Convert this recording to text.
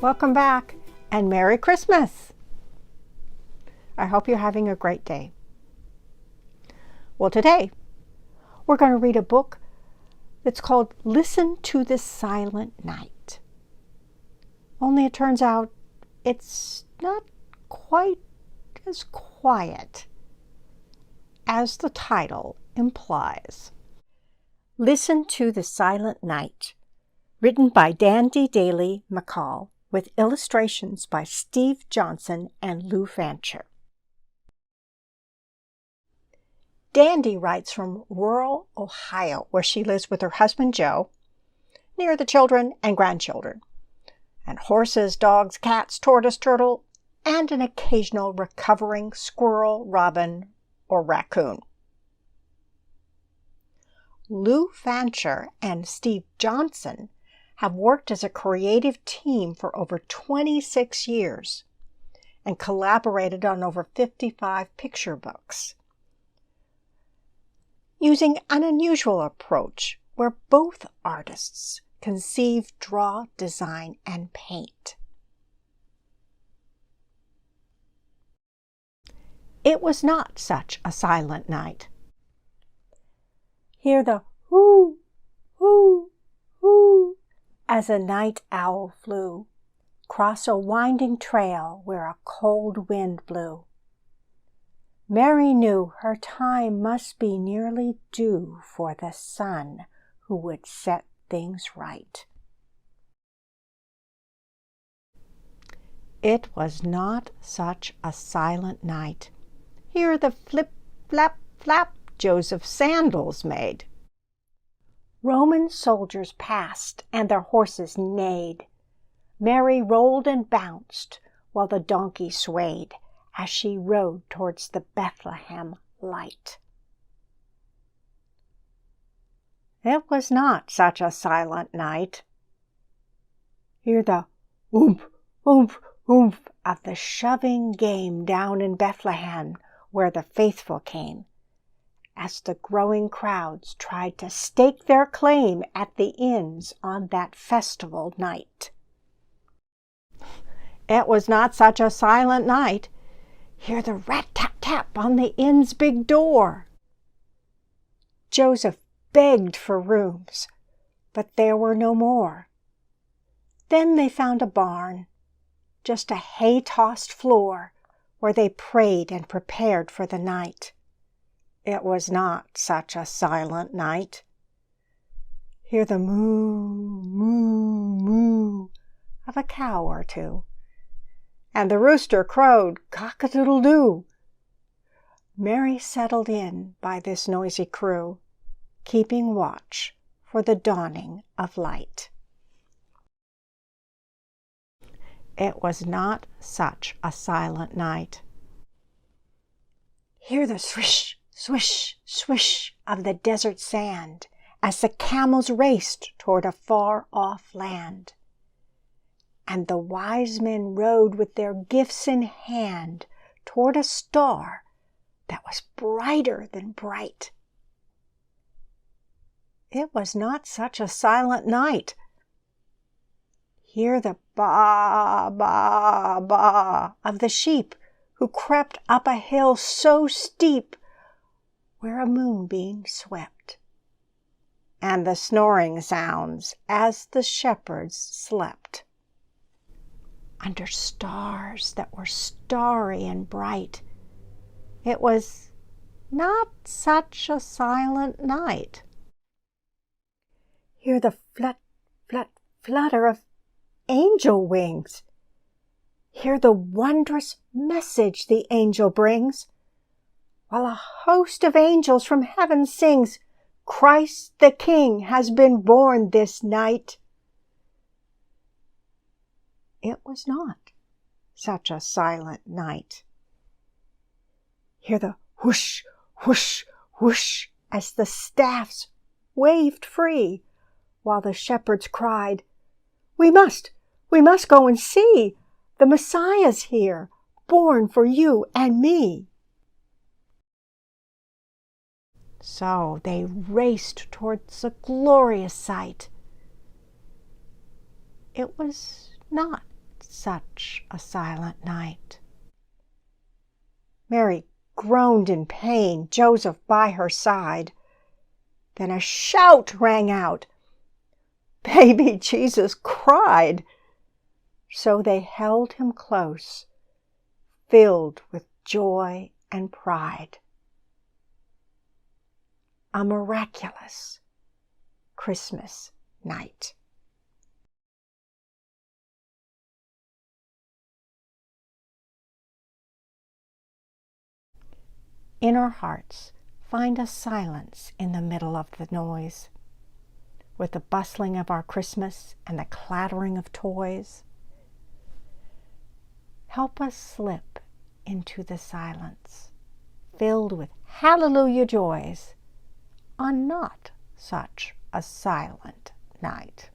Welcome back and Merry Christmas! I hope you're having a great day. Well, today we're going to read a book that's called Listen to the Silent Night. Only it turns out it's not quite as quiet as the title implies. Listen to the Silent Night, written by Dandy Daly McCall, with illustrations by Steve Johnson and Lou Fancher. Dandy writes from rural Ohio, where she lives with her husband Joe, near the children and grandchildren, and horses, dogs, cats, tortoise, turtle, and an occasional recovering squirrel, robin, or raccoon. Lou Fancher and Steve Johnson have worked as a creative team for over 26 years and collaborated on over 55 picture books, using an unusual approach where both artists conceive, draw, design, and paint. It was not such a silent night. Hear the whoo, whoo, whoo as a night owl flew, cross a winding trail where a cold wind blew. Mary knew her time must be nearly due for the sun who would set things right. It was not such a silent night. Hear the flip, flap, flap Joseph's sandals made. Roman soldiers passed and their horses neighed. Mary rolled and bounced while the donkey swayed as she rode towards the Bethlehem light. It was not such a silent night. Hear the oomp, oomp, oomp of the shoving game down in Bethlehem where the faithful came, as the growing crowds tried to stake their claim at the inns on that festival night. It was not such a silent night. Hear the rat-tap-tap on the inn's big door. Joseph begged for rooms, but there were no more. Then they found a barn, just a hay-tossed floor, where they prayed and prepared for the night. It was not such a silent night. Hear the moo, moo, moo of a cow or two, and the rooster crowed cock-a-doodle-doo. Mary settled in by this noisy crew, keeping watch for the dawning of light. It was not such a silent night. Hear the swish, swish, swish of the desert sand as the camels raced toward a far-off land. And the wise men rode with their gifts in hand toward a star that was brighter than bright. It was not such a silent night. Hear the baa, baa, baa of the sheep who crept up a hill so steep where a moonbeam swept, and the snoring sounds as the shepherds slept. Under stars that were starry and bright, it was not such a silent night. Hear the flut, flut, flutter of angel wings. Hear the wondrous message the angel brings, while a host of angels from heaven sings, Christ the King has been born this night. It was not such a silent night. Hear the whoosh, whoosh, whoosh as the staffs waved free, while the shepherds cried, We must go and see. The Messiah's here, born for you and me. So they raced towards the glorious sight. It was not such a silent night. Mary groaned in pain, Joseph by her side. Then a shout rang out. Baby Jesus cried. So they held him close, filled with joy and pride. A miraculous Christmas night. In our hearts, find a silence in the middle of the noise, with the bustling of our Christmas and the clattering of toys. Help us slip into the silence, filled with hallelujah joys, on not such a silent night.